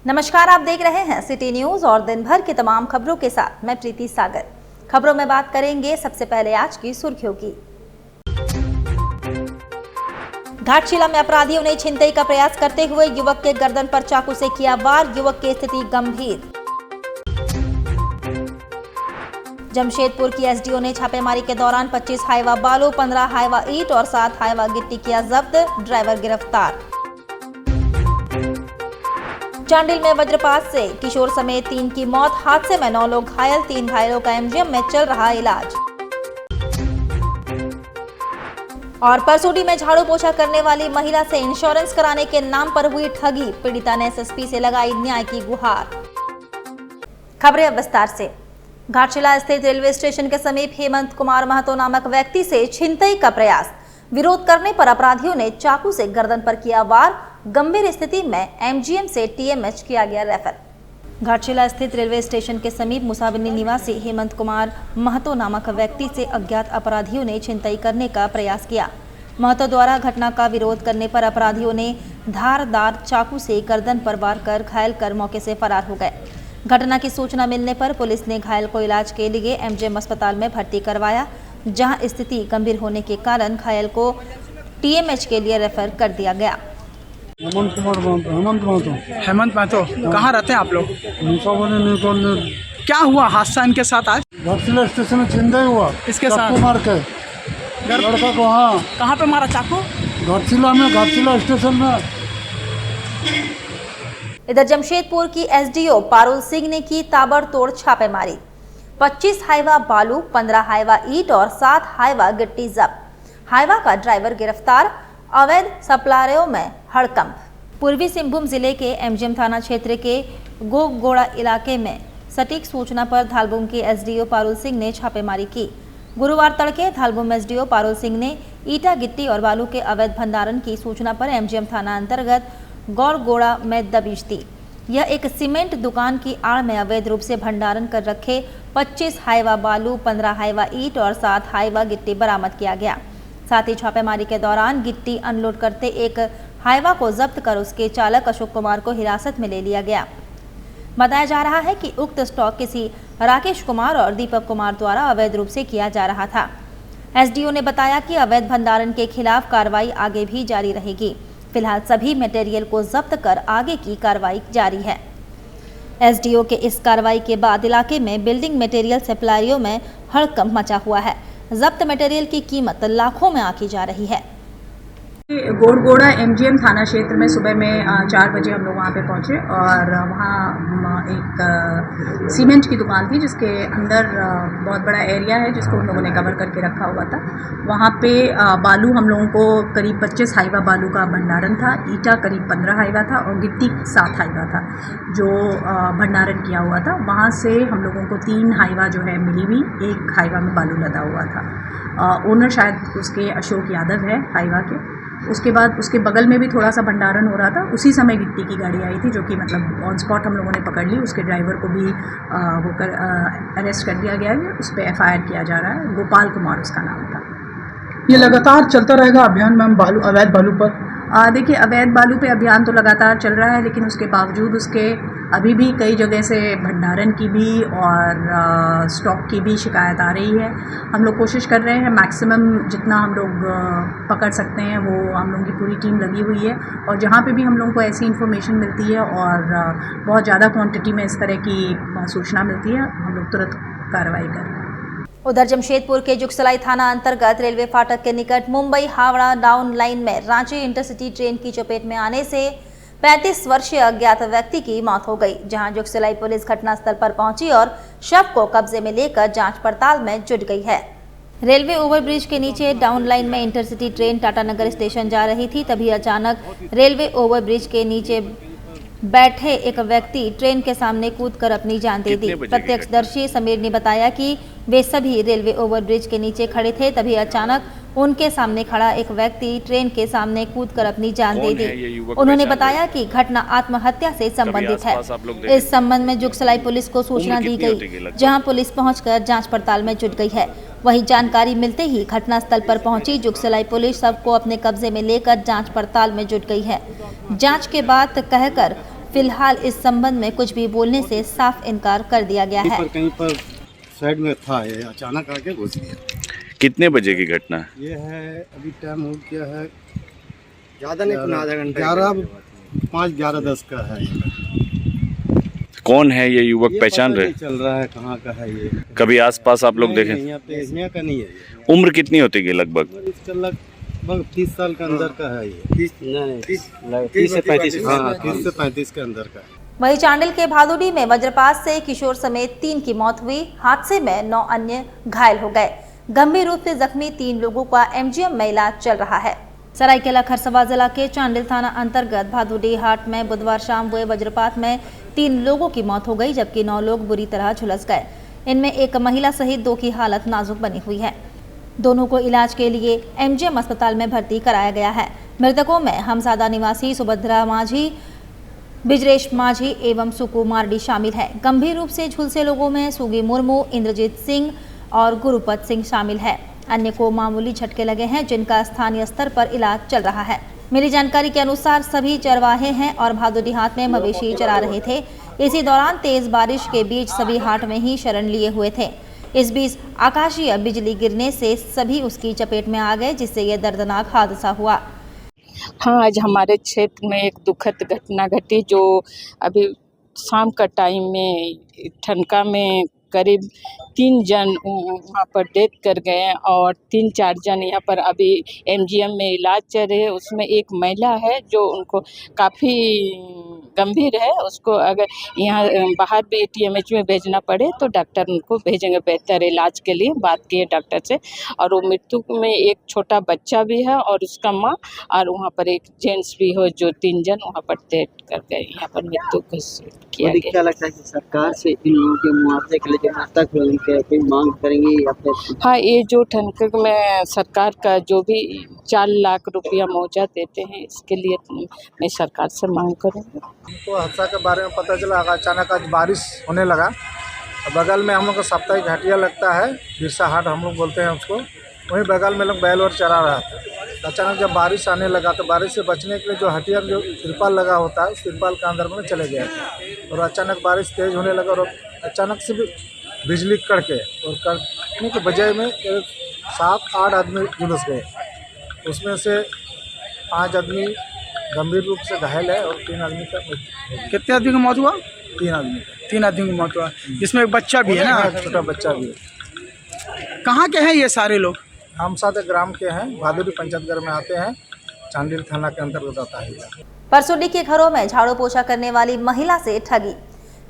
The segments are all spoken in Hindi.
नमस्कार, आप देख रहे हैं सिटी न्यूज और दिन भर की तमाम खबरों के साथ मैं प्रीति सागर। खबरों में बात करेंगे सबसे पहले आज की सुर्खियों की। घाटशिला में अपराधियों ने छिनतई का प्रयास करते हुए युवक के गर्दन पर चाकू से किया वार, युवक की स्थिति गंभीर। जमशेदपुर की एसडीओ ने छापेमारी के दौरान 25 हाइवा बालू, 15 हाइवा ईंट और 7 हाइवा गिट्टी किया जब्त, ड्राइवर गिरफ्तार। चांडिल में वज्रपात से किशोर समेत 3 की मौत, हादसे में 9 लोग घायल, 3 घायलों का एमजीएम में चल रहा इलाज। और परसोडी में झाड़ू पोछा करने वाली महिला से इंश्योरेंस कराने के नाम पर हुई ठगी, पीड़िता ने एसएसपी से लगाई न्याय की गुहार। खबरें अब विस्तार से। घाटशिला स्थित रेलवे स्टेशन के समीप हेमंत कुमार महतो नामक व्यक्ति से छिनतई का प्रयास, विरोध करने पर अपराधियों ने चाकू से गर्दन पर किया वार, गंभीर स्थिति में एमजीएम से टीएमएच किया गया रेफर। घाटशिला स्थित रेलवे स्टेशन के समीप मुसाविनी निवासी हेमंत कुमार महतो नामक व्यक्ति से अज्ञात अपराधियों ने छिनतई करने का प्रयास किया। महतो द्वारा घटना का विरोध करने पर अपराधियों ने धारदार चाकू से गर्दन पर वार कर घायल कर मौके से फरार हो गए। घटना की सूचना मिलने पर पुलिस ने घायल को इलाज के लिए एमजीएम अस्पताल में भर्ती करवाया, जहां स्थिति गंभीर होने के कारण घायल को टीएमएच के लिए रेफर कर दिया गया। हेमंत महतो कहाँ रहते हैं आप लोग? क्या हुआ हादसा इनके साथ आज? घाटशिला स्टेशन में छिनतई हुआ। इसके साथ मार के लड़का को। हाँ, कहाँ पे मारा चाकू? घाटशिला में, घाटशिला स्टेशन में। इधर जमशेदपुर की एसडीओ पारुल सिंह ने की ताबड़तोड़ छापेमारी, 25 हाइवा बालू, 15 हाइवा ईंट और 7 हाइवा गिट्टी जब्त, हाइवा का ड्राइवर गिरफ्तार, अवैध सप्लायरों में हड़कंप। पूर्वी सिंहभूम जिले के एमजीएम थाना क्षेत्र के गोगोड़ा इलाके में सटीक सूचना पर धालबुम के एसडीओ पारुल सिंह ने छापेमारी की। गुरुवार तड़के धालबुम एसडीओ पारुल सिंह ने ईटा, गिट्टी और बालू के अवैध भंडारण की सूचना पर एमजीएम थाना अंतर्गत गौरगोड़ा में दबिश दी। यह एक सीमेंट दुकान की आड़ में अवैध रूप से भंडारण कर रखे 25 हाइवा बालू, 15 हाइवा ईंट और 7 हाइवा गिट्टी बरामद किया गया। साथ ही छापेमारी के दौरान गिट्टी अनलोड करते एक हाइवा को जब्त कर उसके चालक अशोक कुमार को हिरासत में ले लिया गया। बताया जा रहा है कि उक्त स्टॉक किसी राकेश कुमार और दीपक कुमार द्वारा अवैध रूप से किया जा रहा था। एसडीओ ने बताया कि अवैध भंडारण के खिलाफ कार्रवाई आगे भी जारी रहेगी। फिलहाल सभी मटेरियल को जब्त कर आगे की कार्रवाई जारी है। एसडीओ के इस कार्रवाई के बाद इलाके में बिल्डिंग मटेरियल सप्लायरों में हड़कंप मचा हुआ है। जब्त मटेरियल की कीमत लाखों में आंकी जा रही है। गोड़गोड़ा एमजीएम थाना क्षेत्र में सुबह में 4 बजे हम लोग वहाँ पे पहुँचे और वहाँ एक सीमेंट की दुकान थी जिसके अंदर बहुत बड़ा एरिया है जिसको हम लोगों ने कवर करके रखा हुआ था। वहाँ पे बालू हम लोगों को करीब 25 हाइवा बालू का भंडारण था, ईटा करीब 15 हाइवा था और गिट्टी 7 हाइवा था जो भंडारण किया हुआ था। वहाँ से हम लोगों को 3 हाइवा जो है मिली हुई, 1 हाइवा में बालू लदा हुआ था। ओनर शायद उसके अशोक यादव है हाइवा के। उसके बाद उसके बगल में भी थोड़ा सा भंडारण हो रहा था। उसी समय गिट्टी की गाड़ी आई थी जो कि मतलब ऑन स्पॉट हम लोगों ने पकड़ ली। उसके ड्राइवर को भी होकर अरेस्ट कर दिया गया है। उस पर एफआईआर किया जा रहा है। गोपाल कुमार उसका नाम था। ये लगातार चलता रहेगा अभियान मैम बालू, अवैध बालू पर? देखिए, अवैध बालू पे अभियान तो लगातार चल रहा है, लेकिन उसके बावजूद उसके अभी भी कई जगह से भंडारण की भी और स्टॉक की भी शिकायत आ रही है। हम लोग कोशिश कर रहे हैं मैक्सिमम जितना हम लोग पकड़ सकते हैं, वो हम लोगों की पूरी टीम लगी हुई है। और जहाँ पे भी हम लोगों को ऐसी इन्फॉर्मेशन मिलती है और बहुत ज़्यादा क्वांटिटी में इस तरह की सूचना मिलती है, हम लोग तुरंत कार्रवाई कर रहे हैं। उधर जमशेदपुर के जुगसलाई थाना अंतर्गत रेलवे फाटक के निकट मुंबई हावड़ा डाउन लाइन में रांची इंटरसिटी ट्रेन की चपेट में आने से 35 वर्षीय अज्ञात व्यक्ति की मौत हो गई, जहां जुगसलाई पुलिस घटनास्थल पर पहुंची और शव को कब्जे में लेकर जांच पड़ताल में जुट गई है। रेलवे ओवरब्रिज के नीचे डाउन लाइन में इंटरसिटी ट्रेन टाटानगर स्टेशन जा रही थी, तभी अचानक रेलवे ओवरब्रिज के नीचे बैठे एक व्यक्ति ट्रेन के सामने कूदकर अपनी जान दे दी। प्रत्यक्षदर्शी समीर ने बताया कि वे सभी रेलवे ओवरब्रिज के नीचे खड़े थे, तभी अचानक उनके सामने खड़ा एक व्यक्ति ट्रेन के सामने कूदकर अपनी जान दे दी। उन्होंने बताया कि घटना आत्महत्या से संबंधित है। इस संबंध में जुगसलाई पुलिस को सूचना दी गई, जहां पुलिस पहुंचकर जांच पड़ताल में जुट गई है। वहीं जानकारी मिलते ही घटनास्थल पर पहुंची जुगसलाई पुलिस सबको अपने कब्जे में लेकर जांच पड़ताल में जुट गई है। जांच के बाद कहकर फिलहाल इस संबंध में कुछ भी बोलने से साफ इनकार कर दिया गया है। कहीं पर साइड में था, ये अचानक आके घुस गया। कितने बजे की घटना है? ये है अभी टाइम हो गया है ज़्यादा नहीं, आधा घंटा 5:11:10 का है। कौन है ये युवक, ये पहचान पता रहे? नहीं चल रहा है कहाँ का है ये। कभी आसपास आप लोग देखे? नहीं, यहाँ का नहीं है ये। उम्र कितनी होती है लगभग? इसका लगभग 30 साल के अंदर का है ये। 30 से 35। हाँ, 30 से 35 के अंदर का है। वहीं चांडिल के भादुड़ी में वज्रपात से किशोर समेत 3 की मौत हुई। हादसे में 9 अन्य घायल हो गए। गंभीर रूप से जख्मी 3 लोगों का एमजीएम में इलाज चल रहा है। सरायकेला खरसवा जिला के चांडिल थाना अंतर्गत भादुड़ी हाट में बुधवार शाम हुए वज्रपात में 3 लोगों की मौत हो गई, जबकि 9 लोग बुरी तरह झुलस गए। इनमें एक महिला सहित 2 की हालत नाजुक बनी हुई है। दोनों को इलाज के लिए एमजीएम अस्पताल में भर्ती कराया गया है। मृतकों में हमसादा निवासी सुभद्रा माझी, बिजरेश माझी एवं सुकु मार्डी शामिल है। गंभीर रूप से झुलसे लोगों में सुगी मुर्मू, इंद्रजीत सिंह और गुरुपत सिंह शामिल है। अन्य को मामूली झटके लगे हैं, जिनका स्थानीय स्तर पर इलाज चल रहा है। मिली जानकारी के अनुसार सभी चरवाहे हैं और भादुड़ी हाट में मवेशी चरा रहे थे। इसी दौरान तेज बारिश के बीच सभी हाट में ही शरण लिए हुए थे। इस बीच आकाशीय बिजली गिरने से सभी उसकी चपेट में आ गए, जिससे यह दर्दनाक हादसा हुआ। हाँ, आज हमारे क्षेत्र में एक दुखद घटना घटी, जो अभी शाम का टाइम में ठनका में करीब 3 जन वहाँ पर डेथ कर गए और 3-4 जन यहाँ पर अभी एमजीएम में इलाज चल रहे हैं। उसमें एक महिला है जो उनको काफ़ी गंभीर है, उसको अगर यहाँ बाहर भी टीएमएच में भेजना पड़े तो डॉक्टर उनको भेजेंगे बेहतर इलाज के लिए। बात की है डॉक्टर से। और वो मृत्यु में एक छोटा बच्चा भी है और उसका माँ, और वहाँ पर एक जेंट्स भी हो, जो 3 जन वहाँ पर डेथ कर गए। यहाँ पर मृत्यु घोषित किया गया। क्या लगता है कि सरकार से इन लोगों के मुआवजे के लिए जो तक उनके कोई मांग करेंगे या फिर? हाँ, ये जो ठनक में सरकार का जो भी 4 लाख रुपया मुआवजा देते हैं, इसके लिए मैं सरकार से मांग करूँगी। हमको हादसा के बारे में पता चला, अचानक आज बारिश होने लगा। बगल में हम लोग का साप्ताहिक घाटिया लगता है, बिरसा हाट हम लोग बोलते हैं उसको। वहीं बगल में लोग बैल और चरा रहा था। अचानक जब बारिश आने लगा तो बारिश से बचने के लिए जो हटिया जो तिरपाल लगा होता है, उस तिरपाल के अंदर में चले गए और अचानक बारिश तेज़ होने लगा और अचानक से भी बिजली कड़के और कड़कने के बजाय में 7-8 आदमी झुलस गए। उसमें से 5 आदमी गंभीर रूप से घायल है और 3 आदमी का मृत्यु। कितने आदमी की मौत हुआ? 3 आदमी। 3 आदमी की मौत हुआ, जिसमें एक बच्चा भी है ना, छोटा बच्चा भी है। कहाँ के हैं ये सारे लोग? हम 7 ग्राम के हैं, भादुड़ी पंचायत घर में आते हैं, चांडिल थाना के अंतर्गत आता है। परसोडी के घरों में झाड़ू पोछा करने वाली महिला से ठगी।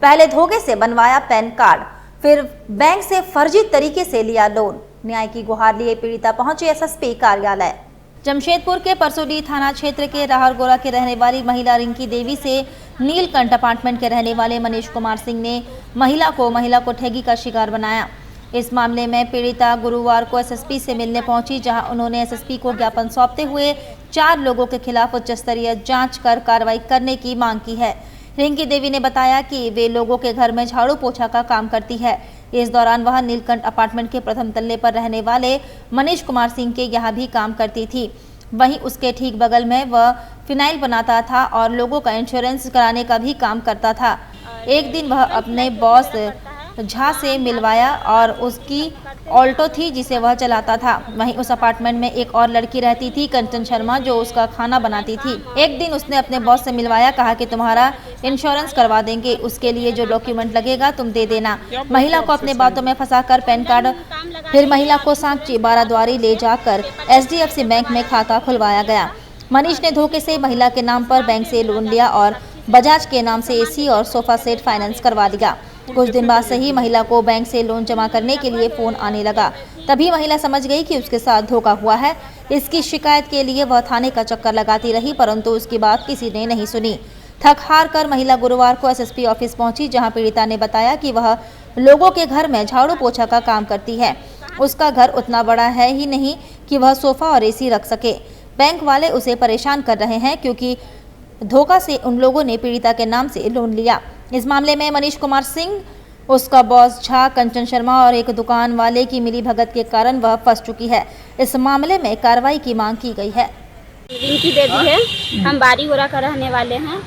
पहले धोखे से बनवाया पैन कार्ड, फिर बैंक से फर्जी तरीके से लिया लोन। न्याय की गुहार लिए पीड़िता पहुंची एसएसपी कार्यालय। जमशेदपुर के परसोडी थाना क्षेत्र के राहरगोला के रहने वाली महिला रिंकी देवी से नीलकंठ अपार्टमेंट के रहने वाले मनीष कुमार सिंह ने महिला को ठगी का शिकार बनाया। इस मामले में पीड़िता गुरुवार को एसएसपी से मिलने पहुंची, जहां उन्होंने एसएसपी को ज्ञापन सौंपते हुए 4 लोगों के खिलाफ उच्च स्तरीय जांच कर कार्रवाई करने की मांग की है। रिंकी देवी ने बताया कि वे लोगों के घर में झाड़ू पोछा का काम करती है। इस दौरान वह नीलकंठ अपार्टमेंट के प्रथम तल्ले पर रहने वाले मनीष कुमार सिंह के यहाँ भी काम करती थी। वहीं उसके ठीक बगल में वह फिनाइल बनाता था और लोगों का इंश्योरेंस कराने का भी काम करता था। एक दिन वह अपने बॉस झा से मिलवाया और उसकी ऑल्टो थी जिसे वह चलाता था। वहीं उस अपार्टमेंट में एक और लड़की रहती थी, कंचन शर्मा, जो उसका खाना बनाती थी। एक दिन उसने अपने बॉस से मिलवाया, कहा कि तुम्हारा इंश्योरेंस करवा देंगे, उसके लिए जो डॉक्यूमेंट लगेगा तुम दे देना। महिला को अपने बातों में फंसाकर पैन कार्ड, फिर महिला को सांची बाराद्वारी ले जाकर HDFC बैंक में खाता खुलवाया गया। मनीष ने धोखे से महिला के नाम पर बैंक से लोन लिया और बजाज के नाम से AC और सोफा सेट फाइनेंस करवा दिया। कुछ दिन बाद से ही महिला को बैंक से लोन जमा करने के लिए फोन आने लगा। तभी महिला समझ गई कि उसके साथ धोखा हुआ है। इसकी शिकायत के लिए वह थाने का चक्कर लगाती रही, परंतु उसकी बात किसी ने नहीं सुनी। थक हार कर महिला गुरुवार को SSP ऑफिस पहुंची, जहां पीड़िता ने बताया कि वह लोगों के घर में झाड़ू पोछा का काम करती है। उसका घर उतना बड़ा है ही नहीं कि वह सोफा और AC रख सके। बैंक वाले उसे परेशान कर रहे हैं क्योंकि धोखा से उन लोगों ने पीड़िता के नाम से लोन लिया। इस मामले में मनीष कुमार सिंह, उसका बॉस झा, कंचन शर्मा और एक दुकान वाले की मिलीभगत के कारण वह फंस चुकी है। इस मामले में कार्रवाई की मांग की गई है। रिंकी देवी है, हम बारीगोरा का रहने वाले हैं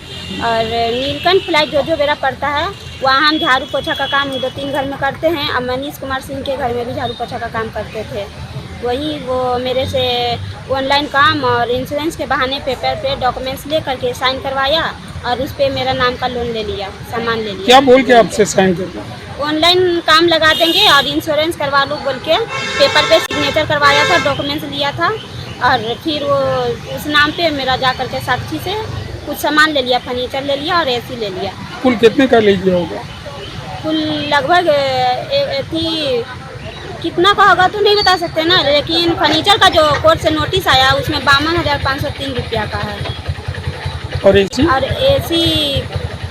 और नीलकंठ फ्लाइट जो मेरा पड़ता है वहाँ हम झाड़ू पोछा का काम 2-3 घर में करते हैं। अब मनीष कुमार सिंह के घर में भी झाड़ू पोछा का काम करते थे। वही वो मेरे से ऑनलाइन काम और इंश्योरेंस के बहाने पेपर पे डॉक्यूमेंट्स ले करके साइन करवाया और उस पर मेरा नाम का लोन ले लिया, सामान ले लिया। क्या बोल के आपसे साइन करते? ऑनलाइन काम लगा देंगे और इंश्योरेंस करवा लो बोल के पेपर पे सिग्नेचर करवाया था, डॉक्यूमेंट्स लिया था और फिर वो उस नाम पे मेरा जा करके साक्षी से कुछ सामान ले लिया, फर्नीचर ले लिया और एसी ले लिया। कुल कितने का ले लिया होगा? कुल लगभग कितना का होगा तो नहीं बता सकते ना, लेकिन फर्नीचर का जो कोर्ट से नोटिस आया उसमें 52,503 रुपया का है और एसी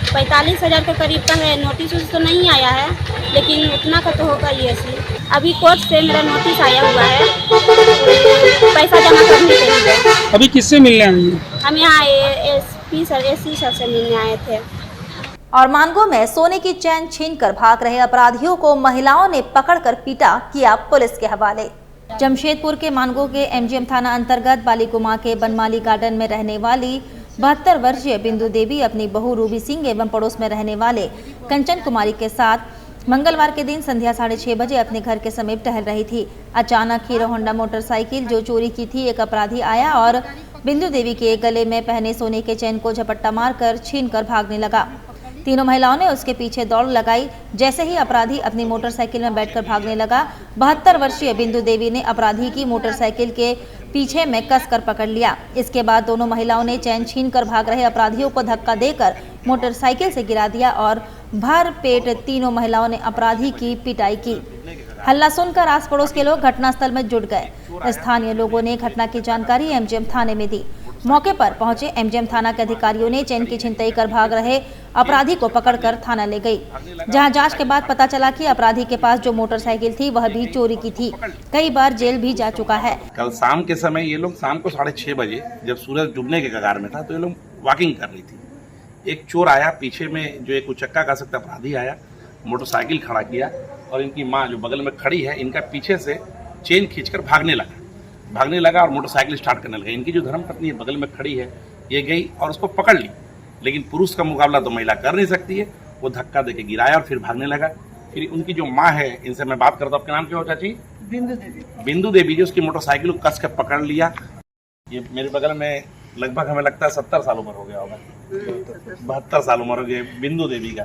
45,000 के करीब का है। नोटिस तो नहीं आया है लेकिन उतना का तो होगा ही एसी। अभी कोर्ट से मेरा नोटिस आया हुआ है पैसा जमा करने के लिए। अभी किससे मिलने आए हैं? हम यहाँ एसी सर से मिलने आए थे। और मानगो में सोने की चैन छीनकर भाग रहे अपराधियों को महिलाओं ने पकड़कर पीटा, किया पुलिस के हवाले। जमशेदपुर के मानगो के एमजीएम थाना अंतर्गत बालीकुमा के बनमाली गार्डन में रहने वाली 72 वर्षीय बिंदु देवी अपनी बहू रूबी सिंह एवं पड़ोस में रहने वाले कंचन कुमारी के साथ मंगलवार के दिन संध्या 6:30 बजे अपने घर के समीप टहल रही थी। अचानक हीरो होंडा मोटरसाइकिल जो चोरी की थी एक अपराधी आया और बिंदु देवी के गले में पहने सोने के चैन को झपट्टा मारकर छीनकर भागने लगा। तीनों महिलाओं ने उसके पीछे दौड़ लगाई। जैसे ही अपराधी अपनी मोटरसाइकिल में बैठकर भागने लगा, 72 वर्षीय बिंदु देवी ने अपराधी की मोटरसाइकिल के पीछे में कसकर पकड़ लिया। इसके बाद दोनों महिलाओं ने चैन छीनकर भाग रहे अपराधियों को धक्का देकर मोटरसाइकिल से गिरा दिया और भर पेट तीनों महिलाओं ने अपराधी की पिटाई की। हल्ला सुनकर आस पड़ोस के लोग घटनास्थल में जुट गए। स्थानीय लोगों ने घटना की जानकारी एमजीएम थाने में दी। मौके पर पहुंचे एमजीएम थाना के अधिकारियों ने चैन की छिनतई कर भाग रहे अपराधी को पकड़कर थाना ले गई, जहां जांच के बाद पता चला कि अपराधी के पास जो मोटरसाइकिल थी वह भी चोरी की थी। कई बार जेल भी जा चुका है। कल शाम के समय ये लोग शाम को 6:30 बजे जब सूरज डूबने के कगार में था तो ये लोग वॉकिंग कर रही थी। एक चोर आया पीछे में, जो एक उचक्का का सकता अपराधी आया, मोटरसाइकिल खड़ा किया और इनकी माँ जो बगल में खड़ी है इनका पीछे से चेन खींचकर भागने लगा और मोटरसाइकिल स्टार्ट करने लगा। इनकी जो धर्मपत्नी बगल में खड़ी है ये गई और उसको पकड़ ली, लेकिन पुरुष का मुकाबला तो महिला कर नहीं सकती है। वो धक्का देके गिराया और फिर भागने लगा। फिर उनकी जो माँ है, इनसे मैं बात करता हूँ। आपके नाम क्या हो चाची? बिंदु देवी जी। उसकी मोटरसाइकिल को कस के पकड़ लिया। ये मेरे बगल में लगभग हमें लगता है 70 साल उम्र हो गया होगा, 72 साल उम्र हो गई बिंदु देवी का।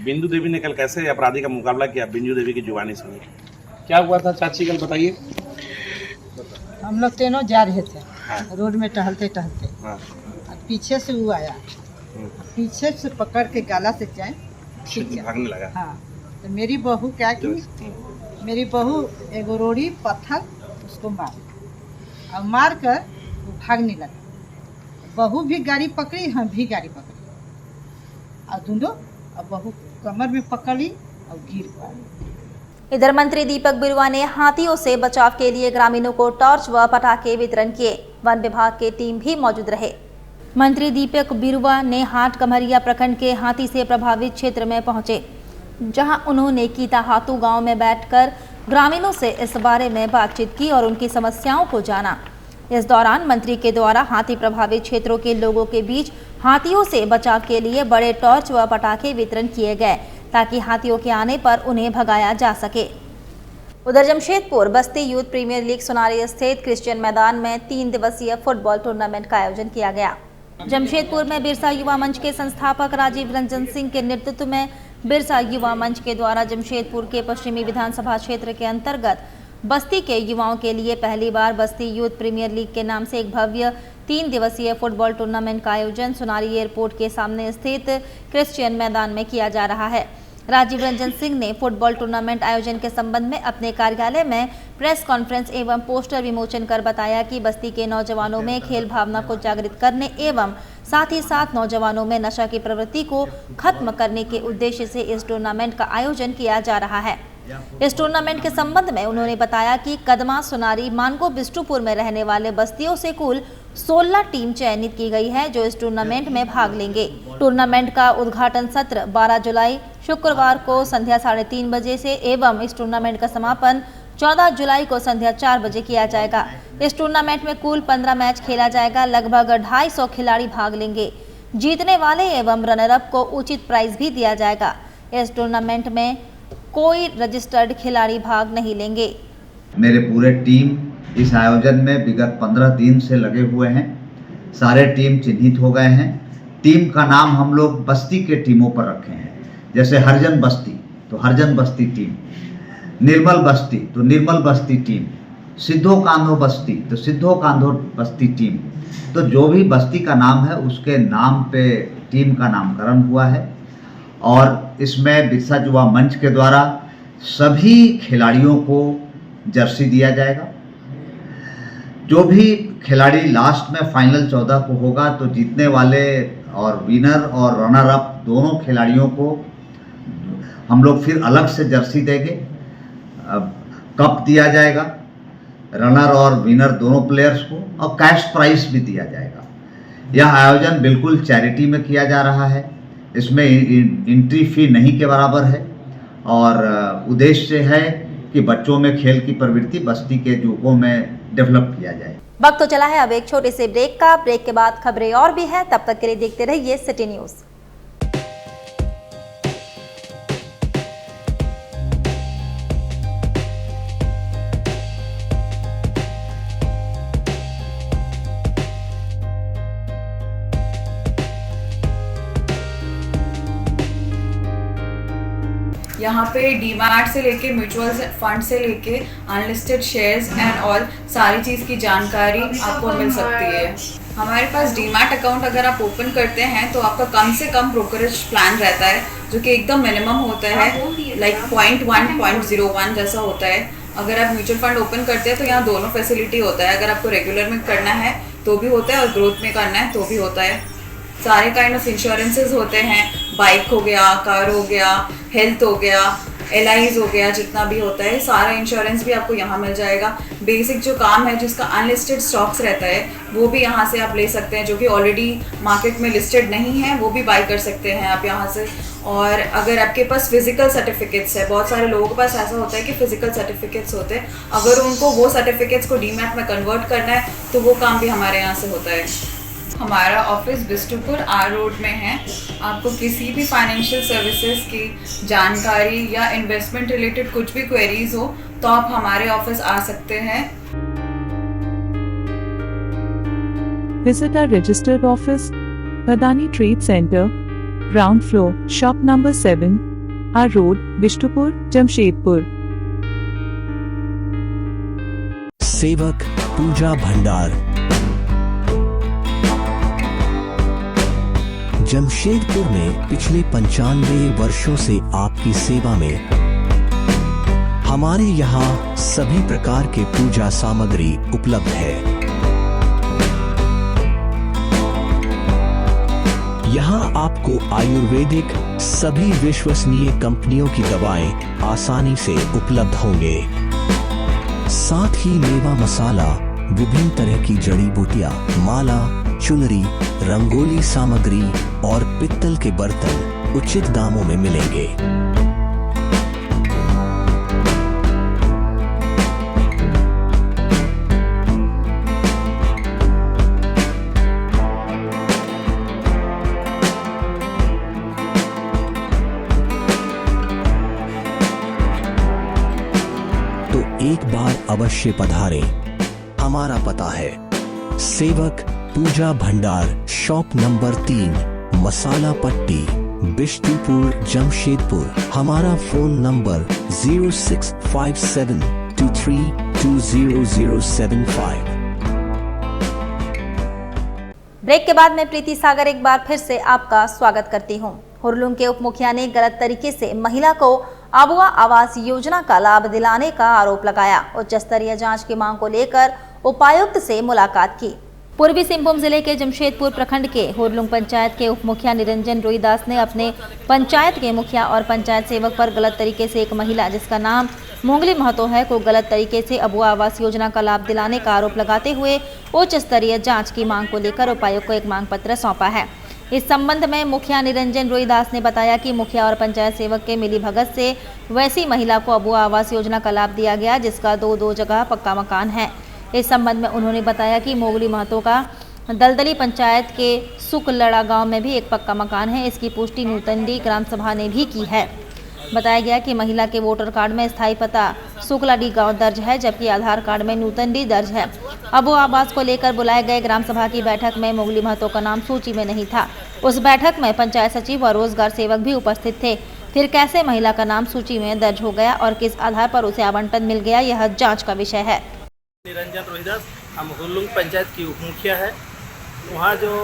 बिंदु देवी ने कल कैसे अपराधी का मुकाबला किया, बिंदु देवी की जुबानी सुनी। क्या हुआ था चाची, कल बताइए। हम लोग तीनों जा रहे थे, रोड में टहलते पीछे से वो आया, पीछे से पकड़ के गाला से चैन भागने लगा। हाँ, तो मेरी बहू क्या की, मेरी बहू एगो रोड़ी पत्थर उसको मार और मार कर वो भागने लगा। बहू भी गाड़ी पकड़ी, हम भी गाड़ी पकड़ी और दोनों और बहू कमर में पकड़ी और गिर पड़ी। इधर मंत्री दीपक बिरुवा ने हाथियों से बचाव के लिए ग्रामीणों को टॉर्च व पटाखे वितरण किए। वन विभाग के टीम भी मौजूद रहे। मंत्री दीपक बिरुवा ने हाट कमरिया प्रखंड के हाथी से प्रभावित क्षेत्र में पहुंचे, जहां उन्होंने कीता हाथू गांव में बैठकर ग्रामीणों से इस बारे में बातचीत की और उनकी समस्याओं को जाना। इस दौरान मंत्री के द्वारा हाथी प्रभावित क्षेत्रों के लोगों के बीच हाथियों से बचाव के लिए बड़े टॉर्च व पटाखे वितरण किए गए, ताकि हाथियों के आने पर उन्हें भगाया जा सके। उधर जमशेदपुर बस्ती यूथ प्रीमियर लीग सुनारी स्थित क्रिश्चियन मैदान में 3 दिवसीय फुटबॉल टूर्नामेंट का आयोजन किया गया। जमशेदपुर में बिरसा युवा मंच के संस्थापक राजीव रंजन सिंह के नेतृत्व में बिरसा युवा मंच के द्वारा जमशेदपुर के पश्चिमी विधानसभा क्षेत्र के अंतर्गत बस्ती के युवाओं के लिए पहली बार बस्ती यूथ प्रीमियर लीग के नाम से एक भव्य 3 दिवसीय फुटबॉल टूर्नामेंट का आयोजन सुनारी एयरपोर्ट के सामने स्थित क्रिश्चियन मैदान में किया जा रहा है। राजीव रंजन सिंह ने फुटबॉल टूर्नामेंट आयोजन के संबंध में अपने कार्यालय में प्रेस कॉन्फ्रेंस एवं पोस्टर विमोचन कर बताया कि बस्ती के नौजवानों में खेल भावना को जागृत करने एवं साथ ही साथ नौजवानों में नशा की प्रवृत्ति को खत्म करने के उद्देश्य से इस टूर्नामेंट का आयोजन किया जा रहा है। इस टूर्नामेंट के संबंध में उन्होंने बताया कि कदमा, सुनारी, मानगो, बिष्टुपुर में रहने वाले बस्तियों से कुल 16 टीम चयनित की गई है जो इस टूर्नामेंट में भाग लेंगे। टूर्नामेंट का उद्घाटन सत्र 12 जुलाई शुक्रवार को संध्या 3:30 बजे से एवं इस टूर्नामेंट का समापन 14 जुलाई को संध्या 4 बजे किया जाएगा। इस टूर्नामेंट में कुल 15 मैच खेला जाएगा। लगभग 250 खिलाड़ी भाग लेंगे। जीतने वाले एवं रनर अप को उचित प्राइज भी दिया जाएगा। इस टूर्नामेंट में कोई रजिस्टर्ड खिलाड़ी भाग नहीं लेंगे। मेरे पूरे टीम इस आयोजन में विगत 15 दिन से लगे हुए हैं। सारे टीम चिन्हित हो गए हैं। टीम का नाम हम लोग बस्ती के टीमों पर रखे हैं। जैसे हरजन बस्ती तो हरजन बस्ती टीम, निर्मल बस्ती तो निर्मल बस्ती टीम, सिद्धो कांधो बस्ती तो सिद्धो कांधो बस्ती टीम। तो जो भी बस्ती का नाम है उसके नाम पे टीम का नामकरण हुआ है। और इसमें बिरसा युवा मंच के द्वारा सभी खिलाड़ियों को जर्सी दिया जाएगा। जो भी खिलाड़ी लास्ट में फाइनल 14 को होगा तो जीतने वाले और विनर और रनर अप दोनों खिलाड़ियों को हम लोग फिर अलग से जर्सी देंगे। कप दिया जाएगा रनर और विनर दोनों प्लेयर्स को, और कैश प्राइज भी दिया जाएगा। यह आयोजन बिल्कुल चैरिटी में किया जा रहा है। इसमें एंट्री फी नहीं के बराबर है और उद्देश्य है कि बच्चों में खेल की प्रवृत्ति बस्ती के युवकों में डेवलप किया जाए। वक्त तो चला है अब एक छोटे से ब्रेक का। ब्रेक के बाद खबरें और भी हैं, तब तक के लिए देखते रहिए सिटी न्यूज़। यहाँ पे डीमैट से लेके म्यूचुअल फंड से लेके अनलिस्टेड शेयर्स एंड ऑल सारी चीज़ की जानकारी आपको मिल सकती है। हमारे पास डीमैट अकाउंट अगर आप ओपन करते हैं तो आपका कम से कम ब्रोकरेज प्लान रहता है जो कि एकदम मिनिमम होता है, लाइक 0.1 0.01 जैसा होता है। अगर आप म्यूचुअल फंड ओपन करते हैं तो यहाँ दोनों फैसिलिटी होता है। अगर आपको रेगुलर में करना है तो भी होता है और ग्रोथ में करना है तो भी होता है। सारे काइंड ऑफ इंश्योरेंसेज होते हैं, बाइक हो गया, कार हो गया, हेल्थ हो गया, LIs हो गया, जितना भी होता है सारा इंश्योरेंस भी आपको यहाँ मिल जाएगा। बेसिक जो काम है जिसका अनलिस्टेड स्टॉक्स रहता है वो भी यहाँ से आप ले सकते हैं, जो कि ऑलरेडी मार्केट में लिस्टेड नहीं है वो भी बाई कर सकते हैं आप यहाँ से। और अगर आपके पास फिजिकल सर्टिफिकेट्स है, बहुत सारे लोगों के पास ऐसा होता है कि फिजिकल सर्टिफिकेट्स होते हैं, अगर उनको वो सर्टिफिकेट्स को डीमैट में कन्वर्ट करना है तो वो काम भी हमारे यहाँ से होता है। हमारा ऑफिस बिष्टुपुर R रोड में है। आपको किसी भी फाइनेंशियल सर्विसेज की जानकारी या इन्वेस्टमेंट रिलेटेड कुछ भी क्वेरीज हो तो आप हमारे ऑफिस आ सकते हैं। Visit our registered office, Badani Trade Center, ground floor, shop number 7, R Road, Bishtupur, Jamshedpur. सेवक पूजा भंडार जमशेदपुर में पिछले 95 वर्षों से आपकी सेवा में। हमारे यहाँ सभी प्रकार के पूजा सामग्री उपलब्ध है। यहाँ आपको आयुर्वेदिक सभी विश्वसनीय कंपनियों की दवाएं आसानी से उपलब्ध होंगे। साथ ही मेवा मसाला, विभिन्न तरह की जड़ी बूटियां, माला, चुनरी, रंगोली सामग्री और पित्तल के बर्तन उचित दामों में मिलेंगे। तो एक बार अवश्य पधारें। हमारा पता है सेवक पूजा भंडार, शॉप नंबर 3, मसाला पट्टी, बिष्टुपुर, जमशेदपुर। हमारा फोन नंबर 065723200075। ब्रेक के बाद मैं प्रीति सागर एक बार फिर से आपका स्वागत करती हूं। हुरलूम के उप मुखिया ने गलत तरीके से महिला को अबुआ आवास योजना का लाभ दिलाने का आरोप लगाया। उच्च स्तरीय जांच की मांग को लेकर उपायुक्त से मुलाकात की। पूर्वी सिंहभूम जिले के जमशेदपुर प्रखंड के हुरलूम पंचायत के उप मुखिया निरंजन रोईदास ने अपने पंचायत के मुखिया और पंचायत सेवक पर गलत तरीके से एक महिला जिसका नाम मोंगली महतो है को गलत तरीके से अबुआ आवास योजना का लाभ दिलाने का आरोप लगाते हुए उच्च स्तरीय जांच की मांग को लेकर उपायुक्त को एक मांग पत्र सौंपा है। इस संबंध में मुखिया निरंजन रोहिदास ने बताया कि मुखिया और पंचायत सेवक के मिलीभगत से वैसी महिला को अबुआ आवास योजना का लाभ दिया गया, जिसका दो जगह पक्का मकान है। इस संबंध में उन्होंने बताया कि मोगली महतो का दलदली पंचायत के सुकलड़ा गांव में भी एक पक्का मकान है। इसकी पुष्टि नूतंडी ग्राम सभा ने भी की है। बताया गया कि महिला के वोटर कार्ड में स्थायी पता सुकलाडी गांव दर्ज है, जबकि आधार कार्ड में नूतंडी दर्ज है। अबुआ आवास को लेकर बुलाए गए ग्राम सभा की बैठक में मोगली महतो का नाम सूची में नहीं था। उस बैठक में पंचायत सचिव व रोजगार सेवक भी उपस्थित थे। फिर कैसे महिला का नाम सूची में दर्ज हो गया और किस आधार पर उसे आवंटन मिल गया, यह जाँच का विषय है। निरंजन रोहिदास, हम हुल्लुंग पंचायत की उप मुखिया है। वहाँ जो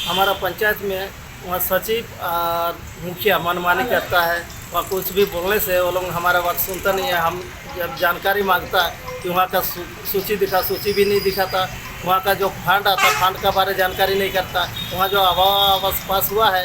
हमारा पंचायत में वहाँ सचिव और मुखिया मनमानी करता है, वहाँ कुछ भी बोलने से वो लोग हमारा बात सुनता नहीं है। हम जब जानकारी मांगता है कि वहाँ का सूची दिखा, सूची भी नहीं दिखाता। वहाँ का जो फंड आता, फंड का बारे जानकारी नहीं करता। वहाँ जो आबोह आवास पास हुआ है,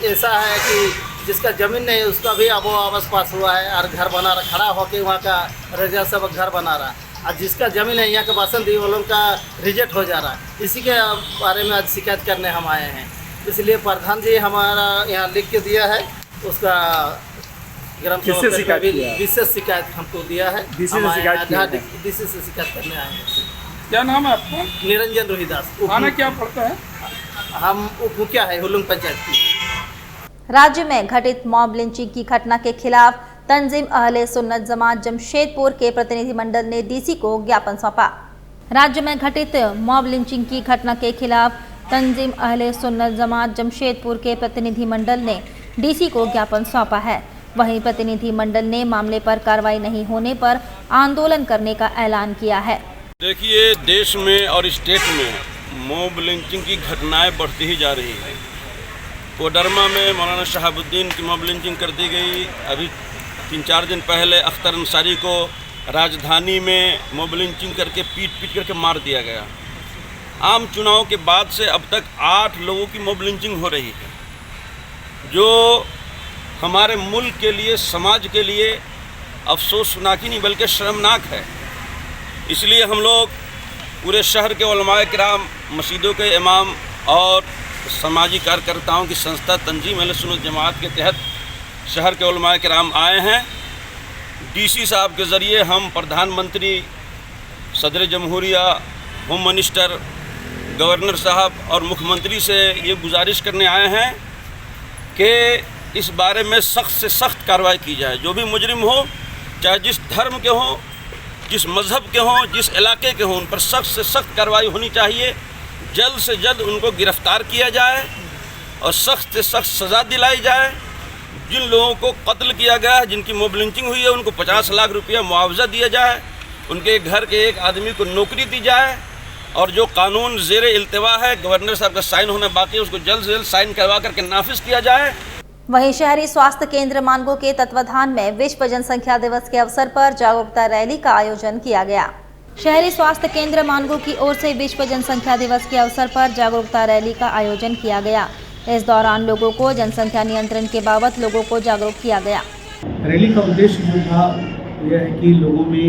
ऐसा है कि जिसका ज़मीन नहीं है उसका भी आबोह आवास पास हुआ है और घर बना रहा, खड़ा होकर वहाँ का रजा सब घर बना रहा। और जिसका ज़मीन है यहाँ के बासंदी, वो लोग का रिजेक्ट हो जा रहा है। इसी के बारे में आज शिकायत करने हम आए हैं। इसलिए प्रधान जी हमारा यहाँ लिख के दिया है, उसका ग्राम सभा विशेष शिकायत हमको दिया है। डीसी से शिकायत करने आए हैं। क्या नाम है आपका? निरंजन रोहिदास। थाना क्या पड़ता है? हम उप मुखिया है हुल्लुंग पंचायत की। राज्य में घटित मॉब लिंचिंग की घटना के खिलाफ तंजीम अहले सुन्नत जमात जमशेदपुर के प्रतिनिधिमंडल ने डीसी को ज्ञापन सौंपा। राज्य में घटित मॉब लिंचिंग की घटना के खिलाफ तंजीम अहले सुन्नत जमात जमशेदपुर के प्रतिनिधिमंडल ने डीसी को ज्ञापन सौंपा है। वहीं प्रतिनिधिमंडल ने मामले पर कार्रवाई नहीं होने पर आंदोलन करने का ऐलान किया है। देखिए, देश में और स्टेट में मॉब लिंचिंग की घटनाएं बढ़ती ही जा रही है। कोडरमा में मौलाना शहाबुद्दीन की मॉब लिंचिंग कर दी गई। अभी 3-4 दिन पहले अख्तर अंसारी को राजधानी में मॉब लिंचिंग करके पीट करके मार दिया गया। आम चुनाव के बाद से अब तक 8 लोगों की मॉब लिंचिंग हो रही है, जो हमारे मुल्क के लिए, समाज के लिए अफसोसनाक ही नहीं बल्कि शर्मनाक है। इसलिए हम लोग पूरे शहर के उलमाए किराम, मस्जिदों के इमाम और समाजी कार्यकर्ताओं की संस्था तंजीम अहले सुन्नत जमात के तहत शहर के उलमाए किराम आए हैं। डीसी साहब के ज़रिए हम प्रधानमंत्री, सदर जमहूरिया, होम मिनिस्टर, गवर्नर साहब और मुख्यमंत्री से ये गुजारिश करने आए हैं कि इस बारे में सख्त से सख्त कार्रवाई की जाए। जो भी मुजरिम हो, चाहे जिस धर्म के हों, जिस मज़हब के हों, जिस इलाके के हों, उन पर सख्त से सख्त कार्रवाई होनी चाहिए। जल्द से जल्द उनको गिरफ़्तार किया जाए और सख्त से सख्त सज़ा दिलाई जाए। जिन लोगों को कत्ल किया गया है, जिनकी मॉब लिंचिंग हुई है, उनको 50 लाख रुपया मुआवजा दिया जाए। उनके घर के एक आदमी को नौकरी दी जाए और जो कानून ज़ेरे इल्तिवा है, गवर्नर साहब का साइन होना बाकी है, उसको जल्द से जल्द साइन करवा करके नाफिज किया जाए। वहीं शहरी स्वास्थ्य केंद्र मानगो के तत्वाधान में विश्व जनसंख्या दिवस के अवसर पर जागरूकता रैली का आयोजन किया गया। शहरी स्वास्थ्य केंद्र मानगो की ओर से विश्व जनसंख्या दिवस के अवसर पर जागरूकता रैली का आयोजन किया गया। इस दौरान लोगों को जनसंख्या नियंत्रण के बाबत लोगों को जागरूक किया गया। रैली का उद्देश्य जो था यह है कि लोगों में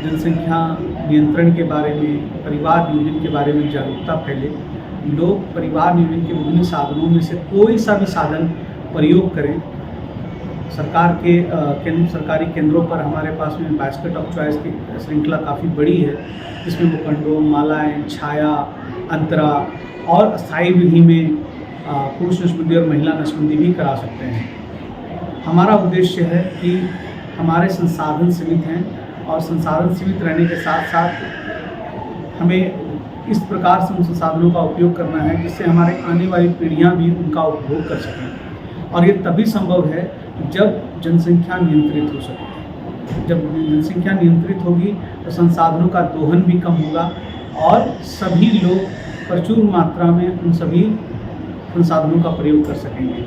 जनसंख्या नियंत्रण के बारे में, परिवार नियोजन के बारे में जागरूकता फैले। लोग परिवार नियोजन के विभिन्न साधनों में से कोई सा भी साधन प्रयोग करें। सरकार के सरकारी केंद्रों पर हमारे पास में बास्केट ऑफ चॉइस की श्रृंखला काफ़ी बड़ी है, जिसमें वो कंडोम, मालाएँ, छाया, अंतरा और अस्थायी विधि में पुरुष नसबंदी और महिला नसबंदी भी करा सकते हैं। हमारा उद्देश्य है कि हमारे संसाधन सीमित हैं और संसाधन सीमित रहने के साथ साथ हमें इस प्रकार से उन संसाधनों का उपयोग करना है जिससे हमारे आने वाली पीढ़ियां भी उनका उपभोग कर सकें। और ये तभी संभव है जब जनसंख्या नियंत्रित हो सके। जब जनसंख्या नियंत्रित होगी तो संसाधनों का दोहन भी कम होगा और सभी लोग प्रचुर मात्रा में उन सभी संसाधनों का प्रयोग कर सकेंगे।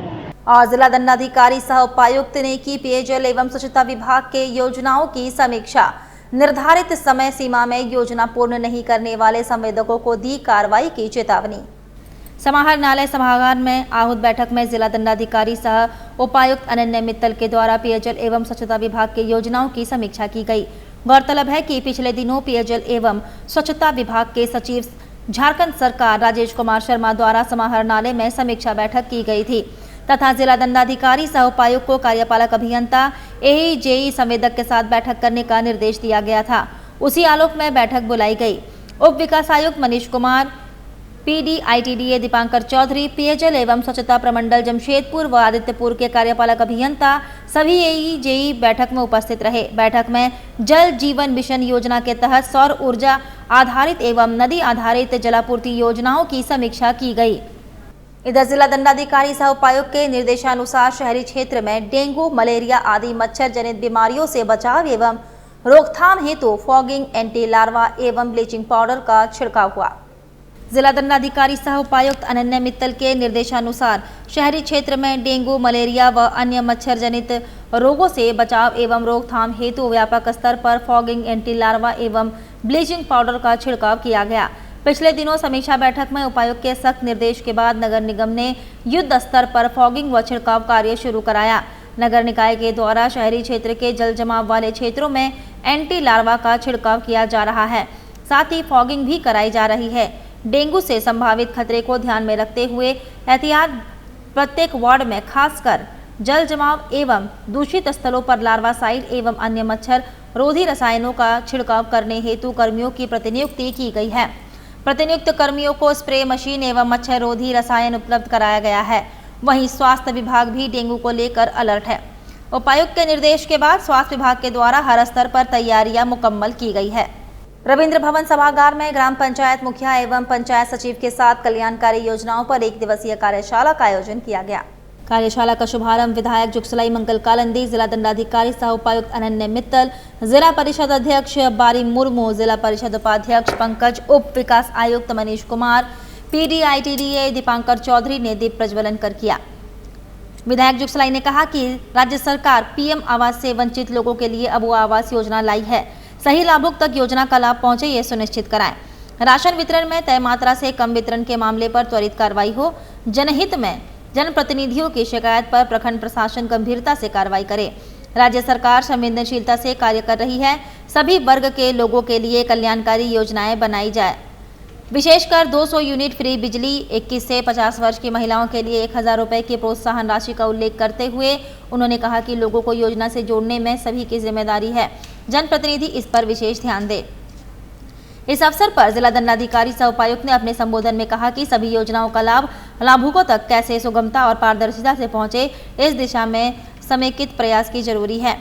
और जिला दंडाधिकारी सह उपायुक्त ने की पेयजल एवं स्वच्छता विभाग के योजनाओं की समीक्षा। निर्धारित समय सीमा में योजना पूर्ण नहीं करने वाले संवेदकों को दी कार्रवाई की चेतावनी। समाहरणालय सभागार में आहूत बैठक में जिला दंडाधिकारी सह उपायुक्त अनन्या मित्तल के द्वारा पेयजल एवं स्वच्छता विभाग की योजनाओं की समीक्षा की गई। गौरतलब है कि पिछले दिनों पेयजल एवं स्वच्छता विभाग के सचिव झारखंड सरकार राजेश कुमार शर्मा द्वारा समाहरणालय में समीक्षा बैठक की गई थी तथा जिला दंडाधिकारी सह उपायुक्त को कार्यपालक अभियंता AEJE संवेदक के साथ बैठक करने का निर्देश दिया गया था। उसी आलोक में बैठक बुलाई गई। उप विकास आयुक्त मनीष कुमार, PD ITDA दीपांकर चौधरी, पेयजल एवं स्वच्छता प्रमंडल जमशेदपुर व आदित्यपुर के कार्यपालक अभियंता सभी AEJE बैठक में उपस्थित रहे। बैठक में जल जीवन मिशन योजना के तहत सौर ऊर्जा आधारित एवं नदी आधारित जलापूर्ति योजनाओं की समीक्षा की गई। इधर जिला दंडाधिकारी सह उपायुक्त के निर्देशानुसार शहरी क्षेत्र में डेंगू, मलेरिया आदि मच्छर जनित बीमारियों से बचाव एवं रोकथाम हेतु फॉगिंग, एंटी लार्वा एवं ब्लीचिंग पाउडर का छिड़काव हुआ। जिला दंडाधिकारी सह उपायुक्त अनन्या मित्तल के निर्देशानुसार शहरी क्षेत्र में डेंगू, मलेरिया व अन्य मच्छर जनित रोगों से बचाव एवं रोकथाम हेतु व्यापक स्तर पर फॉगिंग, एंटी लार्वा एवं ब्लीचिंग पाउडर का छिड़काव किया गया। पिछले दिनों समीक्षा बैठक में उपायुक्त के सख्त निर्देश के बाद नगर निगम ने युद्ध स्तर पर फॉगिंग व छिड़काव कार्य शुरू कराया। नगर निकाय के द्वारा शहरी क्षेत्र के जल जमाव वाले क्षेत्रों में एंटी लार्वा का छिड़काव किया जा रहा है, साथ ही फॉगिंग भी कराई जा रही है। डेंगू से संभावित खतरे को ध्यान में रखते हुए एहतियात प्रत्येक वार्ड में खासकर जल जमाव एवं दूषित स्थलों पर लार्वासाइड एवं अन्य मच्छर रोधी रसायनों का छिड़काव करने हेतु कर्मियों की प्रतिनियुक्ति की गई है। प्रतिनियुक्त कर्मियों को स्प्रे मशीन एवं मच्छर रोधी रसायन उपलब्ध कराया गया है। वहीं स्वास्थ्य विभाग भी डेंगू को लेकर अलर्ट है। उपायुक्त के निर्देश के बाद स्वास्थ्य विभाग के द्वारा हर स्तर पर तैयारियां मुकम्मल की गई है। रविंद्र भवन सभागार में ग्राम पंचायत मुखिया एवं पंचायत सचिव के साथ कल्याणकारी योजनाओं पर 1 दिवसीय कार्यशाला का आयोजन किया गया। कार्यशाला का शुभारंभ विधायक जुगसलाई मंगल कालंदी, जिला दंडाधिकारी सह उपायुक्त अनन्या मित्तल, जिला परिषद अध्यक्ष बारी मुर्मू, जिला परिषद उपाध्यक्ष पंकज, उप विकास आयुक्त मनीष कुमार, PD ITDA दीपांकर चौधरी ने दीप प्रज्वलन कर किया। विधायक जुगसलाई ने कहा कि राज्य सरकार PM आवास से वंचित लोगों के लिए अबू आवास योजना लाई है। सही लाभुक तक योजना का लाभ पहुंचे ये सुनिश्चित कराएं। राशन वितरण में तय मात्रा से कम वितरण के मामले पर त्वरित कार्रवाई हो। जनहित में जनप्रतिनिधियों की शिकायत पर प्रखंड प्रशासन गंभीरता से कार्रवाई करे। राज्य सरकार संवेदनशीलता से कार्य कर रही है। सभी वर्ग के लोगों के लिए कल्याणकारी योजनाएं बनाई जाए। विशेषकर 200 यूनिट फ्री बिजली, 21 से 50 वर्ष की महिलाओं के लिए 1000 रुपए की प्रोत्साहन राशि का उल्लेख करते हुए उन्होंने कहा कि लोगों को योजना से जोड़ने में सभी की जिम्मेदारी है। जनप्रतिनिधि इस पर विशेष ध्यान दें। इस अवसर पर जिला दंडाधिकारी सह उपायुक्त ने अपने संबोधन में कहा कि सभी योजनाओं का लाभ लाभुकों तक कैसे सुगमता और पारदर्शिता से पहुंचे, इस दिशा में समेकित प्रयास की जरूरी है।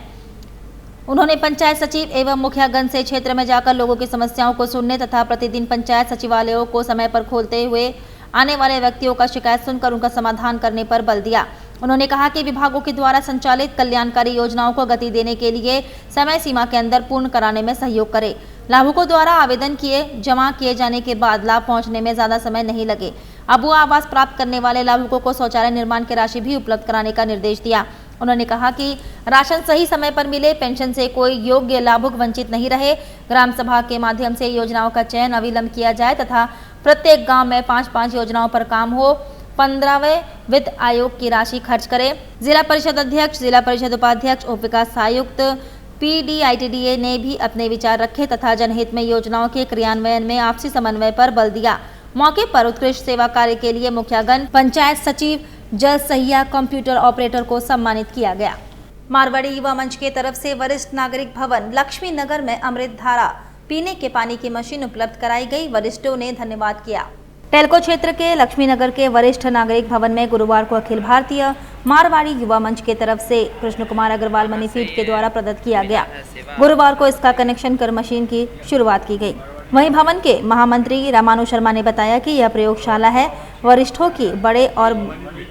उन्होंने पंचायत सचिव एवं मुखियागण से क्षेत्र में जाकर लोगों की समस्याओं को सुनने तथा प्रतिदिन पंचायत सचिवालयों को समय पर खोलते हुए आने वाले व्यक्तियों का शिकायत सुनकर उनका समाधान करने पर बल दिया। उन्होंने कहा कि विभागों के द्वारा संचालित कल्याणकारी योजनाओं को गति देने के लिए समय सीमा के अंदर पूर्ण कराने में सहयोग करें। लाभुकों द्वारा आवेदन जमा किए जाने के बाद लाभ पहुंचने में ज्यादा समय नहीं लगे। अबू आवास प्राप्त करने वाले लाभुकों को शौचालय निर्माण की राशि भी उपलब्ध कराने का निर्देश दिया। उन्होंने कहा कि राशन सही समय पर मिले, पेंशन से कोई योग्य लाभुक वंचित नहीं रहे। ग्राम सभा के माध्यम से योजनाओं का चयन अविलंब किया जाए तथा प्रत्येक गांव में 5-5 योजनाओं पर काम हो। 15वें वित्त आयोग की राशि खर्च करें। जिला परिषद अध्यक्ष, जिला परिषद उपाध्यक्ष, उप विकास आयुक्त, PD ITDA ने भी अपने विचार रखे तथा जनहित में योजनाओं के क्रियान्वयन में आपसी समन्वय पर बल दिया। मौके पर उत्कृष्ट सेवा कार्य के लिए मुखियागण, पंचायत सचिव, जल सहिया, कंप्यूटर ऑपरेटर को सम्मानित किया गया। मारवाड़ी युवा मंच के तरफ से वरिष्ठ नागरिक भवन लक्ष्मी नगर में अमृत धारा पीने के पानी की मशीन उपलब्ध कराई गई। वरिष्ठों ने धन्यवाद किया। टेल्को क्षेत्र के लक्ष्मी नगर के वरिष्ठ नागरिक भवन में गुरुवार को अखिल भारतीय मारवाड़ी युवा मंच के तरफ से कृष्ण कुमार अग्रवाल मनी फीड के द्वारा प्रदत्त किया गया। गुरुवार को इसका कनेक्शन कर मशीन की शुरुआत की गई। वहीं भवन के महामंत्री रामानु शर्मा ने बताया कि यह प्रयोगशाला है। वरिष्ठों की, बड़े और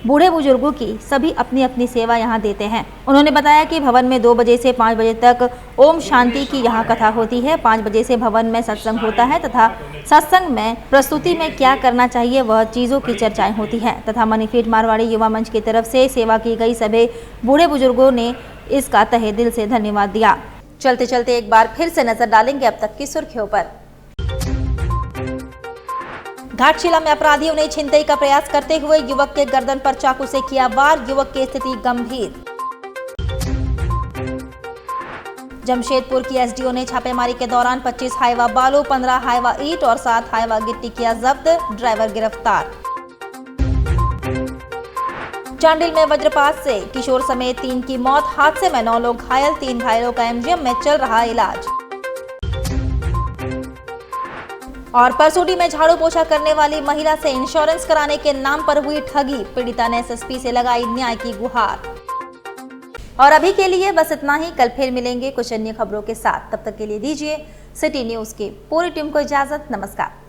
बूढ़े बुजुर्गों की सभी अपनी अपनी सेवा यहाँ देते हैं। उन्होंने बताया कि भवन में 2 बजे से 5 बजे तक ओम शांति की यहाँ कथा होती है। 5 बजे से भवन में सत्संग होता है तथा सत्संग में प्रस्तुति में क्या करना चाहिए वह चीज़ों की चर्चाएं होती हैं तथा मनीफीड मारवाड़ी युवा मंच की तरफ से सेवा की गई सभी बूढ़े बुजुर्गों ने इसका तहे दिल से धन्यवाद दिया। चलते चलते एक बार फिर से नजर डालेंगे अब तक की सुर्खियों पर। घाटशिला में अपराधियों ने छिनतई का प्रयास करते हुए युवक के गर्दन पर चाकू से किया वार। युवक की स्थिति गंभीर। जमशेदपुर की एसडीओ ने छापेमारी के दौरान 25 हाइवा बालू, 15 हाइवा ईंट और 7 हाइवा गिट्टी किया जब्त, ड्राइवर गिरफ्तार। चांडिल में वज्रपात से किशोर समेत 3 की मौत, हादसे में 9 लोग घायल, 3 घायलों का एमजीएम में चल रहा इलाज। और परसोडी में झाड़ू पोछा करने वाली महिला से इंश्योरेंस कराने के नाम पर हुई ठगी, पीड़िता ने एसएसपी से लगाई न्याय की गुहार। और अभी के लिए बस इतना ही, कल फिर मिलेंगे कुछ अन्य खबरों के साथ। तब तक के लिए दीजिए सिटी न्यूज की पूरी टीम को इजाजत। नमस्कार।